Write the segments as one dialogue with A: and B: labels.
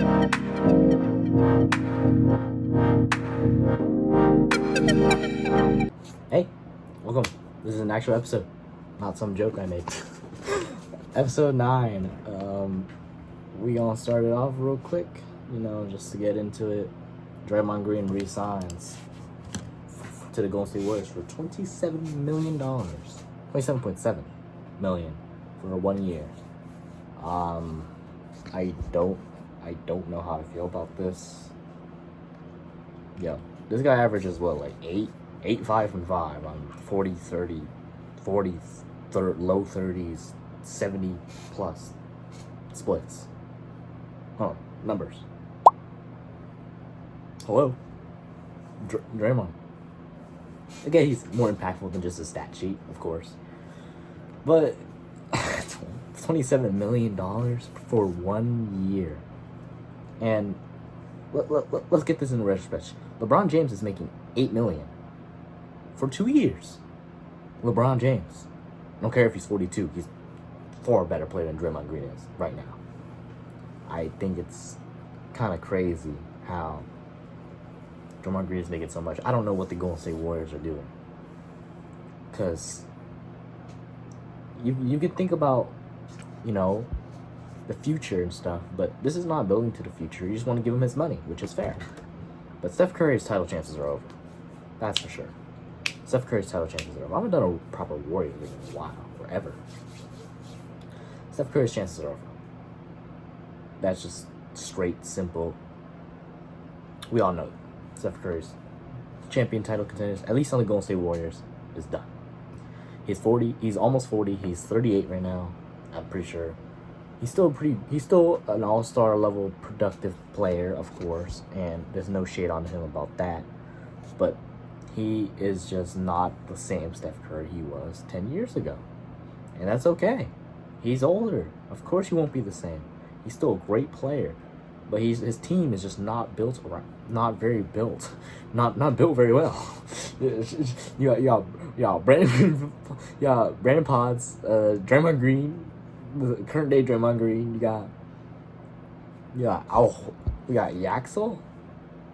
A: Hey, welcome. This is an actual episode, not some joke I made. Episode 9. We gonna start it off real quick, just to get into it. Draymond Green re-signs to the Golden State Warriors for $27 million. $27.7 million for 1 year. I don't know how to feel about this. Yo, this guy averages what, like 8, 5, and 5 on 40, 30, 40, low 30s, 70 plus splits. Huh, numbers. Hello? Draymond. Again, he's more impactful than just a stat sheet, of course. But $27 million for 1 year. And let's get this in retrospect. LeBron James is making $8 million for 2 years. LeBron James. I don't care if he's 42. He's far better player than Draymond Green is right now. I think it's kind of crazy how Draymond Green is making so much. I don't know what the Golden State Warriors are doing. Because you could think about, the future and stuff, but this is not building to the future. You just want to give him his money, which is fair. But Steph Curry's title chances are over. That's for sure. Steph Curry's title chances are over. I haven't done a proper Warrior league in a while, forever. Steph Curry's chances are over. That's just straight, simple. We all know it. Steph Curry's champion title contenders, at least on the Golden State Warriors, is done. He's 40. He's almost 40. He's 38 right now. I'm pretty sure. He's still an all-star level productive player, of course, and there's no shade on him about that. But he is just not the same Steph Curry he was 10 years ago. And that's okay. He's older. Of course he won't be the same. He's still a great player. But his team is just not built around, not very built. Not built very well. Brandon Potts, Draymond Green, the current day Draymond Green. You got Yaxel.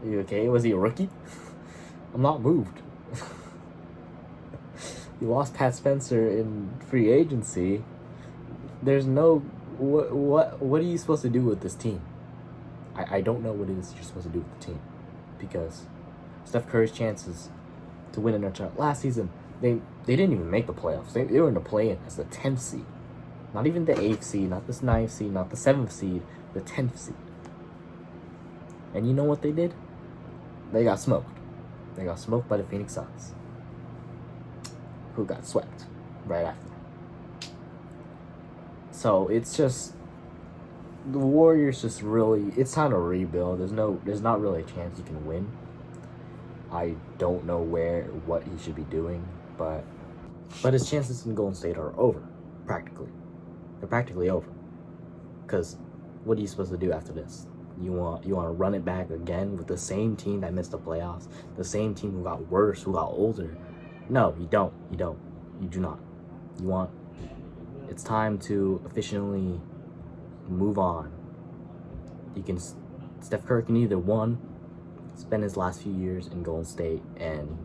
A: Are you okay? Was he a rookie? I'm not moved. You lost Pat Spencer in free agency. There's no what are you supposed to do with this team? I don't know what it is you're supposed to do with the team, because Steph Curry's chances to win in their title last season, they didn't even make the playoffs. They were in the play-in as the 10th seed. Not even the 8th seed, not this 9th seed, not the 7th seed, the 10th seed. And you know what they did? They got smoked. They got smoked by the Phoenix Suns, who got swept right after. So it's just, the Warriors just really, it's time to rebuild. There's not really a chance you can win. I don't know what he should be doing, but his chances in Golden State are over, practically. They're practically over. Because what are you supposed to do after this? You want to run it back again with the same team that missed the playoffs, the same team who got worse, who got older? No, you don't. You do not. It's time to officially move on. Steph Curry can either, one, spend his last few years in Golden State and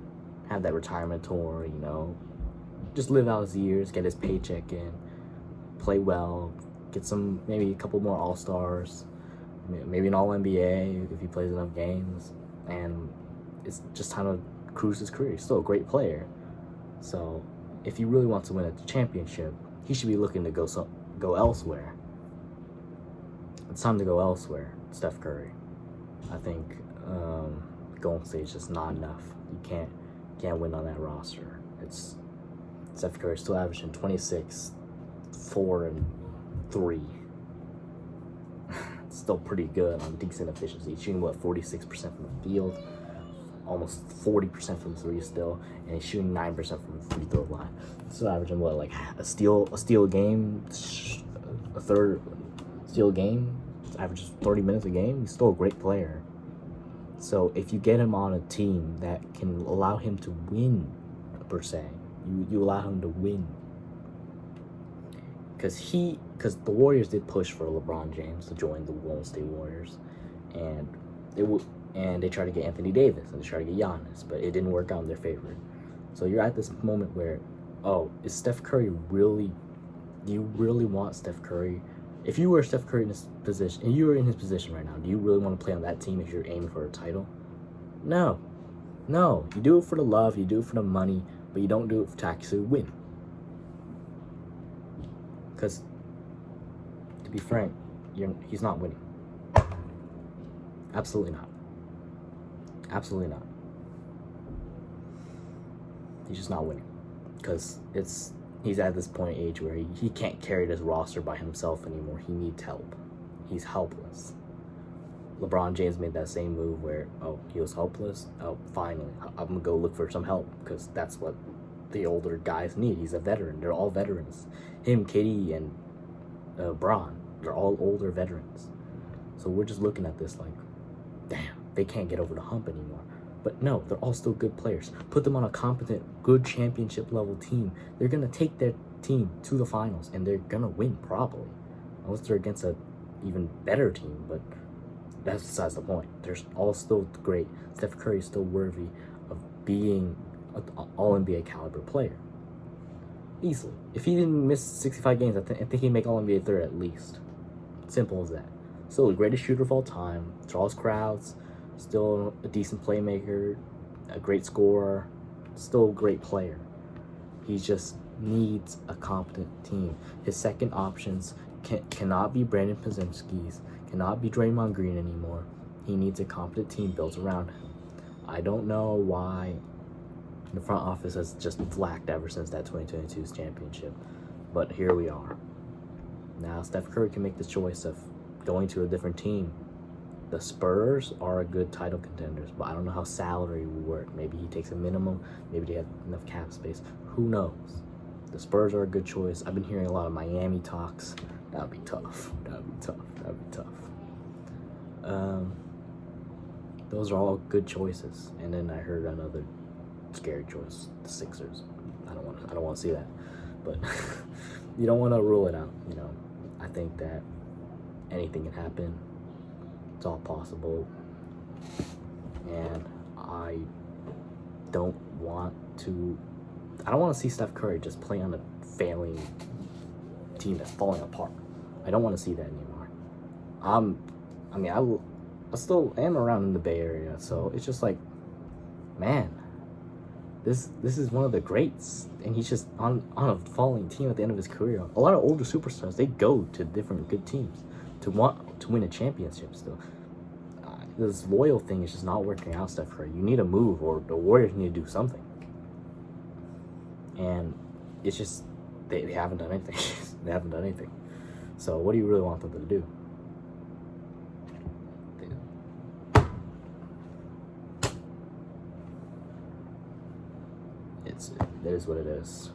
A: have that retirement tour, just live out his years, get his paycheck in, play well, get maybe a couple more All-Stars, maybe an All-NBA if he plays enough games, and it's just time to cruise his career. He's still a great player. So if he really wants to win a championship, he should be looking to go elsewhere. It's time to go elsewhere, Steph Curry. I think Golden State is just not enough. You can't win on that roster. Steph Curry still averaging 26, 4, and 3. It's still pretty good on decent efficiency. He's shooting 46% from the field, almost 40% from 3 still, and he's shooting 9% from the free throw line. Still averaging like a steal a game, a third steal a game. Averages 30 minutes a game. He's still a great player. So if you get him on a team that can allow him to win, per se, you allow him to win. because the Warriors did push for LeBron James to join the Golden State Warriors, and they tried to get Anthony Davis and they tried to get Giannis, but it didn't work out in their favor. So you're at this moment where, oh, is Steph Curry really? Do you really want Steph Curry? If you were Steph Curry in his position, and you were in his position right now, do you really want to play on that team if you're aiming for a title? No. You do it for the love, you do it for the money, but you don't do it to actually win. Because, to be frank, he's not winning. Absolutely not. Absolutely not. He's just not winning. Because he's at this point in age where he can't carry this roster by himself anymore. He needs help. He's helpless. LeBron James made that same move where, oh, he was helpless. Oh, finally, I'm going to go look for some help because that's what the older guys need. He's a veteran. They're all veterans. Him, KD, and Bron, they're all older veterans. So we're just looking at this like, damn, they can't get over the hump anymore. But no, they're all still good players. Put them on a competent, good championship level team. They're going to take their team to the finals, and they're going to win probably. Unless they're against an even better team, but that's besides the point. They're all still great. Steph Curry is still worthy of being an All-NBA caliber player. Easily. If he didn't miss 65 games, I think he'd make All-NBA third at least. Simple as that. Still the greatest shooter of all time. Draws crowds. Still a decent playmaker, a great scorer, still a great player. He just needs a competent team. His second options cannot be Brandon Podziemski's, cannot be Draymond Green anymore. He needs a competent team built around him. I don't know why the front office has just flacked ever since that 2022 championship, but here we are. Now Steph Curry can make the choice of going to a different team. The Spurs are a good title contenders, but I don't know how salary will work. Maybe he takes a minimum. Maybe they have enough cap space. Who knows? The Spurs are a good choice. I've been hearing a lot of Miami talks. That would be tough. Those are all good choices. And then I heard another scary choice, the Sixers. I don't want to see that. But you don't want to rule it out, you know. I think that anything can happen. It's all possible, and I don't want to see Steph Curry just play on a failing team that's falling apart. I don't want to see that anymore. I still am around in the Bay Area, so it's just like, man, this is one of the greats, and he's just on a falling team at the end of his career. A lot of older superstars, they go to different good teams to want to win a championship still. This loyal thing is just not working out, Steph Curry. You need a move, or the Warriors need to do something. And it's just, they haven't done anything. They haven't done anything. So what do you really want them to do? It is what it is.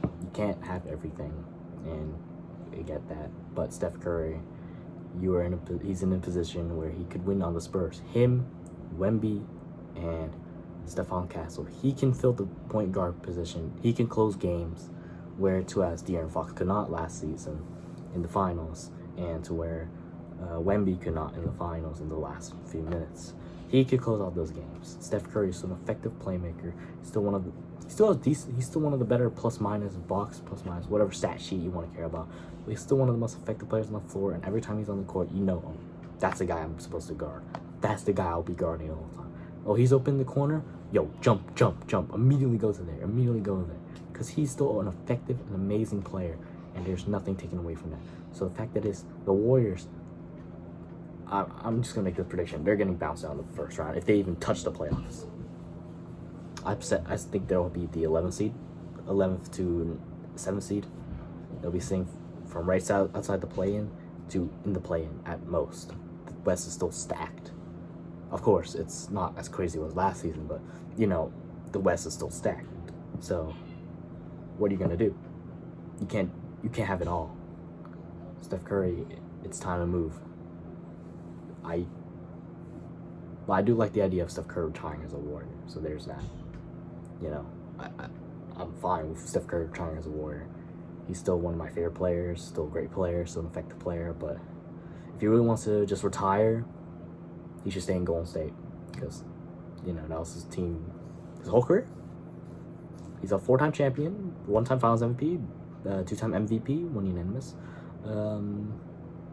A: You can't have everything, and you get that. But Steph Curry, he's in a position where he could win on the Spurs. Him, Wemby, and Stephon Castle. He can fill the point guard position. He can close games, where as De'Aaron Fox could not last season in the finals, and to where Wemby could not in the finals in the last few minutes. He could close out those games. Steph Curry is still an effective playmaker. He's still one of the better plus minus, whatever stat sheet you want to care about. But he's still one of the most effective players on the floor, and every time he's on the court, you know him. That's the guy I'm supposed to guard. That's the guy I'll be guarding all the time. Oh, he's open in the corner? Yo, jump. Immediately go to there. Because he's still an effective and amazing player, and there's nothing taken away from that. So the fact that it's the Warriors, I'm just going to make this prediction. They're getting bounced out in the first round if they even touch the playoffs. I think they'll be the 11th to 7th seed. They'll be sitting from right outside the play-in to in the play-in at most. The West is still stacked. Of course, it's not as crazy as it was last season, but, you know, the West is still stacked. So, what are you going to do? You can't have it all. Steph Curry, it's time to move. I do like the idea of Steph Curry retiring as a Warrior, so there's that. You know, I'm fine with Steph Curry retiring as a Warrior. He's still one of my favorite players, still a great player, still an effective player. But if he really wants to just retire, he should stay in Golden State because, you know, that was his team his whole career. He's a 4-time champion, 1-time Finals MVP, 2-time MVP, 1 unanimous. I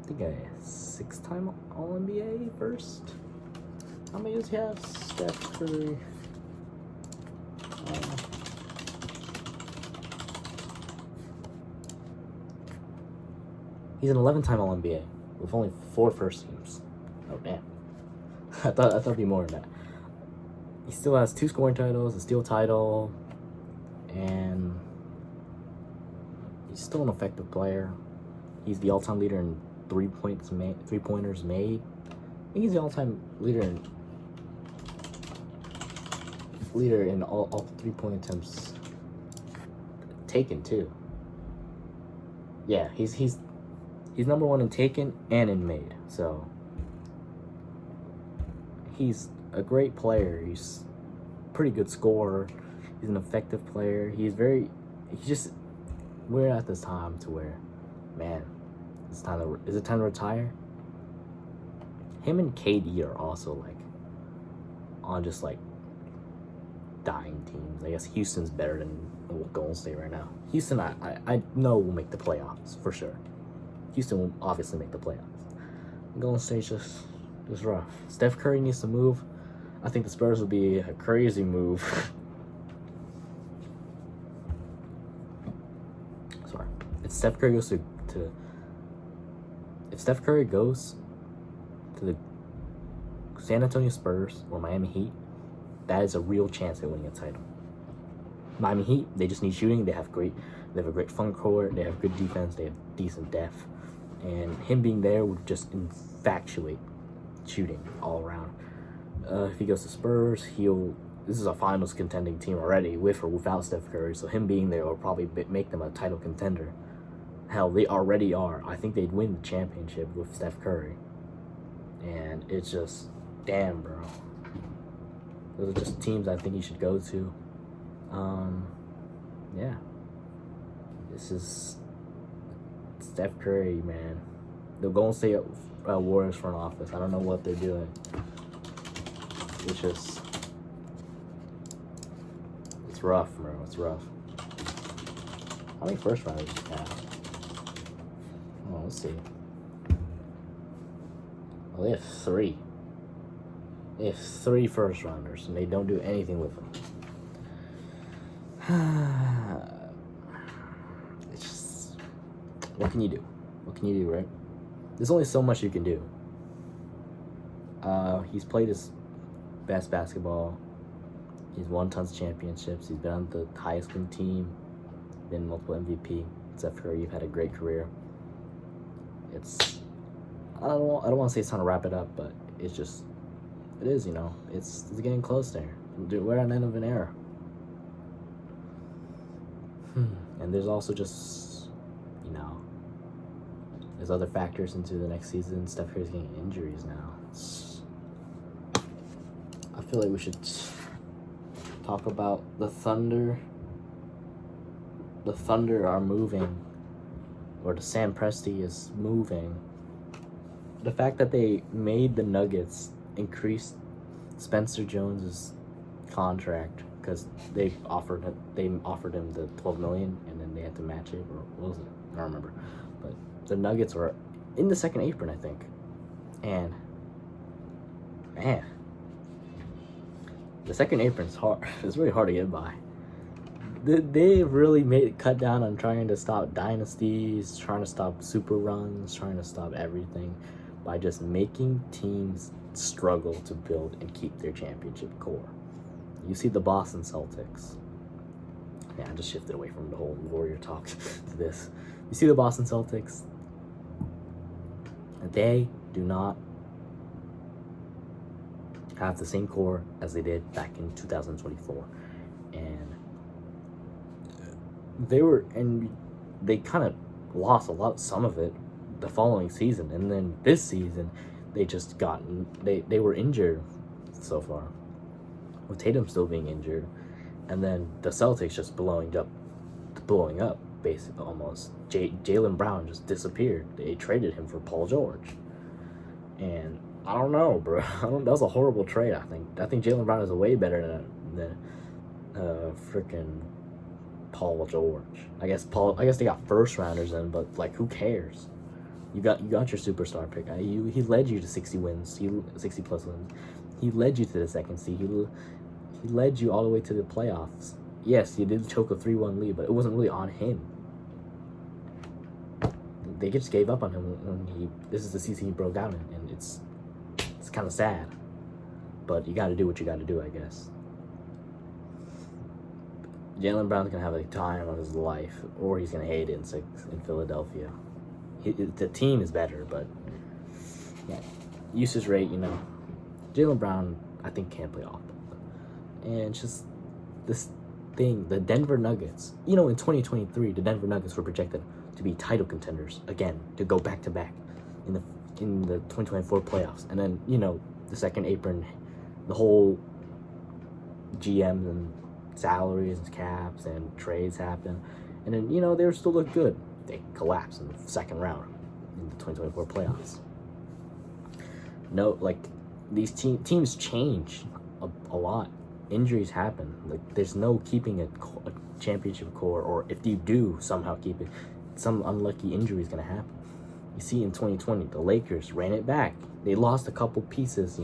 A: think a 6-time All-NBA first. How many does he have? Steph Curry. He's an 11-time All-NBA with only 4 first teams. Oh damn! I thought it'd be more than that. He still has 2 scoring titles, a steal title, and he's still an effective player. He's the all-time leader in 3-pointers made. I think he's the all-time leader in all 3-point attempts taken too. Yeah, he's number 1 in taken and in made. So he's a great player. He's a pretty good scorer. He's an effective player. We're at this time to where, man, is it time to retire? Him and KD are also like on just like dying teams. I guess Houston's better than Golden State right now. Houston, I know will make the playoffs for sure. Houston will obviously make the playoffs. Golden State's just rough. Steph Curry needs to move. I think the Spurs would be a crazy move. Sorry. If Steph Curry goes to the San Antonio Spurs or Miami Heat, that is a real chance at winning a title. Miami Heat, they just need shooting. They have a great front court. They have good defense. They have decent depth. And him being there would just infatuate shooting all around. If he goes to Spurs, this is a finals contending team already, with or without Steph Curry. So him being there will probably make them a title contender. Hell, they already are. I think they'd win the championship with Steph Curry. And it's just, damn, bro. Those are just teams I think he should go to. Yeah. This is Steph Curry, man. The Golden State Warriors front office. I don't know what they're doing. It's rough, bro. It's rough. How many first rounders do you have? Oh, let's see. Well, they have 3. They have 3 first rounders, and they don't do anything with them. It's just, what can you do? What can you do, right? There's only so much you can do. He's played his best basketball. He's won tons of championships. He's been on the highest win team. Been multiple MVP. Except for you've had a great career. I don't want to say it's time to wrap it up, but it is, you know. It's getting close there. We're at the end of an era. And there's also just, you know, there's other factors into the next season. Steph Curry's getting injuries now. I feel like we should talk about the Thunder. The Thunder are moving, or the Sam Presti is moving. The fact that they made the Nuggets increase Spencer Jones's contract because they offered him the $12 million and then they had to match it, or what was it? I don't remember. But the Nuggets were in the second apron, I think, and man, the second apron's hard. It's really hard to get by. They really cut down on trying to stop dynasties, trying to stop super runs, trying to stop everything by just making teams struggle to build and keep their championship core. You see the Boston Celtics. Yeah, I just shifted away from the whole Warrior talk to this. You see the Boston Celtics. They do not have the same core as they did back in 2024. And they kind of lost some of it the following season, and then this season they were injured so far, with Tatum still being injured, and then the Celtics just blowing up basically almost. Jaylen Brown just disappeared. They traded him for Paul George, and I don't know, bro. That was a horrible trade. I think Jaylen Brown is way better than freaking Paul George. I guess they got first rounders in, but like, who cares? You got your superstar pick. He led you to 60 wins. 60 plus wins. He led you to the second seed. He led you all the way to the playoffs. Yes, you did choke a 3-1 lead, but it wasn't really on him. They just gave up on him when this is the season he broke down in, and it's kind of sad. But you got to do what you got to do, I guess. Jaylen Brown's going to have a time of his life, or he's going to hate it in Philadelphia. The team is better, but yeah, usage rate, Jaylen Brown, I think, can't play off. And it's just this thing, the Denver Nuggets. In 2023, the Denver Nuggets were projected to be title contenders again, to go back to back in the 2024 playoffs. And then, the second apron, the whole GMs and salaries and caps and trades happen. And then, they were still look good. They collapsed in the second round in the 2024 playoffs. No, like, these teams change a lot. Injuries happen. Like, there's no keeping a championship core, or if you do somehow keep it, some unlucky injury is going to happen. You see, in 2020, the Lakers ran it back. They lost a couple pieces,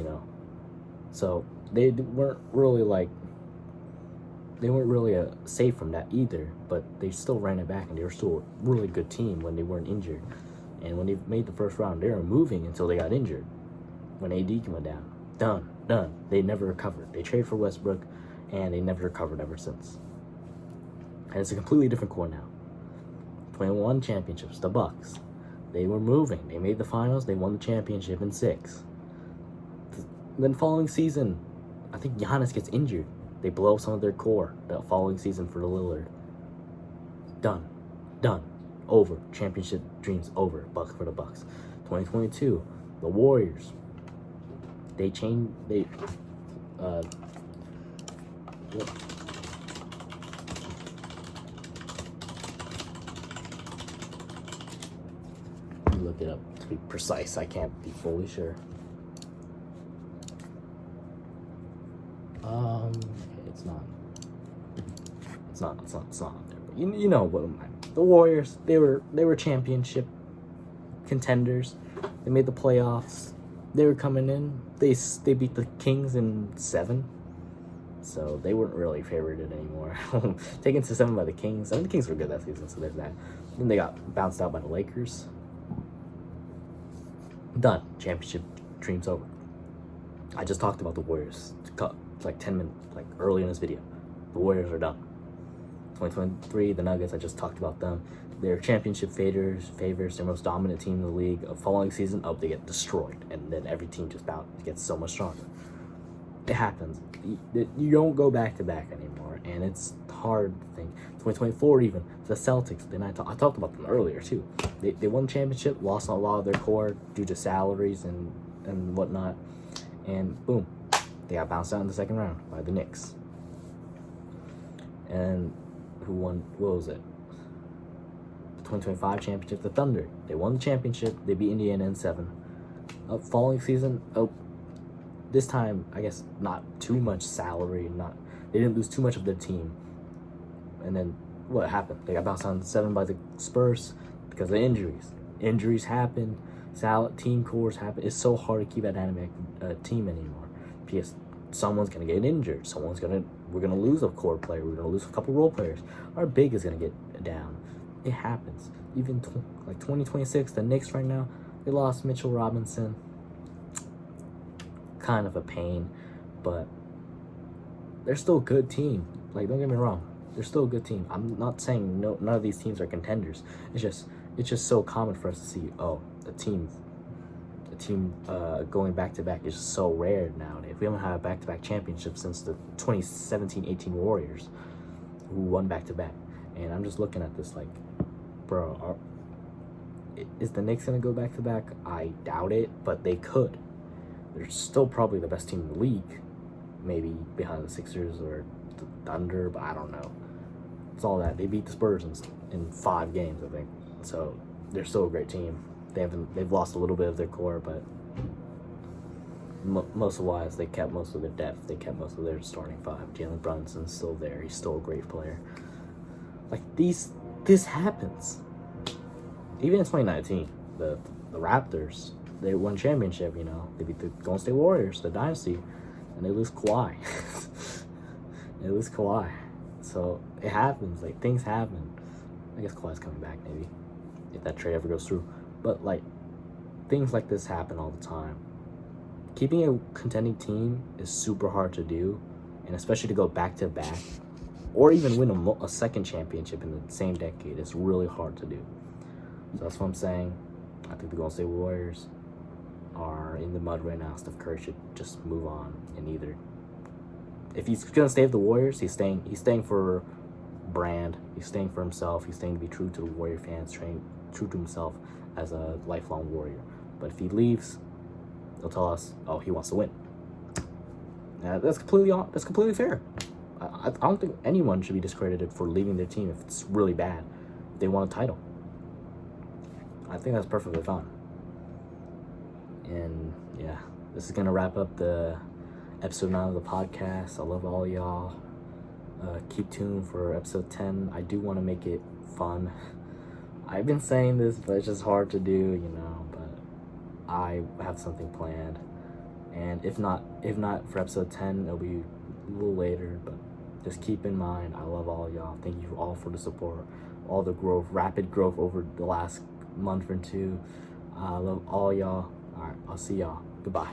A: so they weren't really safe from that either, but they still ran it back, and they were still a really good team when they weren't injured. And when they made the first round, they were moving until they got injured. When AD went down, done. They never recovered. They traded for Westbrook, and they never recovered ever since. And it's a completely different core now. 21 championships, the Bucks. They were moving. They made the finals. They won the championship in 6. Then following season, I think Giannis gets injured. They blow up some of their core the following season for the Lillard. Done. Over. Championship dreams over. Bucks for the Bucks. 2022, the Warriors. They changed. Look it up to be precise. I can't be fully sure. It's not up there. But you know what I'm at. The Warriors, they were championship contenders. They made the playoffs. They were coming in. They beat the Kings in 7. So they weren't really favorited anymore. Taken to 7 by the Kings. I mean, the Kings were good that season, so there's that. Then they got bounced out by the Lakers. Done. Championship dreams over. I just talked about the Warriors like 10 minutes, like early in this video. The Warriors are done. 2023, the Nuggets, I just talked about them. They're championship favors, their most dominant team in the league. Following season, they get destroyed. And then every team just gets so much stronger. It happens. You don't go back-to-back anymore. And it's hard to think. 2024 even, the Celtics, I talked about them earlier too. They won the championship, lost a lot of their core due to salaries and whatnot. And boom, they got bounced out in the second round by the Knicks. And who won? What was it? The 2025 championship, the Thunder. They won the championship. They beat Indiana in 7. Following season, this time I guess not too much salary. They didn't lose too much of their team. And then what happened? They got bounced out in 7 by the Spurs because of injuries. Injuries happen. Team cores happen. It's so hard to keep a dynamic team anymore because someone's gonna get injured. We're gonna lose a core player. We're gonna lose a couple role players. Our big is gonna get down. It happens. Even 2026, the Knicks right now, they lost Mitchell Robinson. Kind of a pain, but they're still a good team. Like, don't get me wrong, they're still a good team. I'm not saying none of these teams are contenders. It's just so common for us to see. The team going back to back is so rare nowadays. We haven't had a back-to-back championship since the 2017-18 Warriors, who won back-to-back. And I'm just looking at this like, bro, is the Knicks gonna go back-to-back? I doubt it, but they could. They're still probably the best team in the league, maybe behind the Sixers or the Thunder, but I don't know. It's all that. They beat the Spurs in 5 games, I think. So they're still a great team. They've lost a little bit of their core, but most of wise, they kept most of their depth. They kept most of their starting 5. Jalen Brunson's still there. He's still a great player. Like this happens. Even in 2019, the Raptors, they won championship. You know, they beat the Golden State Warriors, the dynasty, and they lose Kawhi. So it happens. Like, things happen. I guess Kawhi's coming back, maybe, if that trade ever goes through. But, like, things like this happen all the time. Keeping a contending team is super hard to do, and especially to go back-to-back, or even win a second championship in the same decade. It's really hard to do. So that's what I'm saying. I think the Golden State Warriors are in the mud right now. Steph Curry should just move on, and either, if he's gonna stay with the Warriors, he's staying for brand. He's staying for himself. He's staying to be true to the Warrior fans, true to himself as a lifelong Warrior. But if he leaves, they'll tell us, oh, he wants to win. That's completely fair. I don't think anyone should be discredited for leaving their team if it's really bad. If they want a title, I think that's perfectly fine. And yeah, this is gonna wrap up the episode 9 of the podcast. I love all y'all. Keep tuned for episode 10. I do want to make it fun. I've been saying this, but it's just hard to do, you know. But I have something planned, and if not for episode 10, it'll be a little later. But just keep in mind, I love all y'all. Thank you all for the support, all the growth, rapid growth over the last month or two. I love all y'all. All right, I'll see y'all. Goodbye.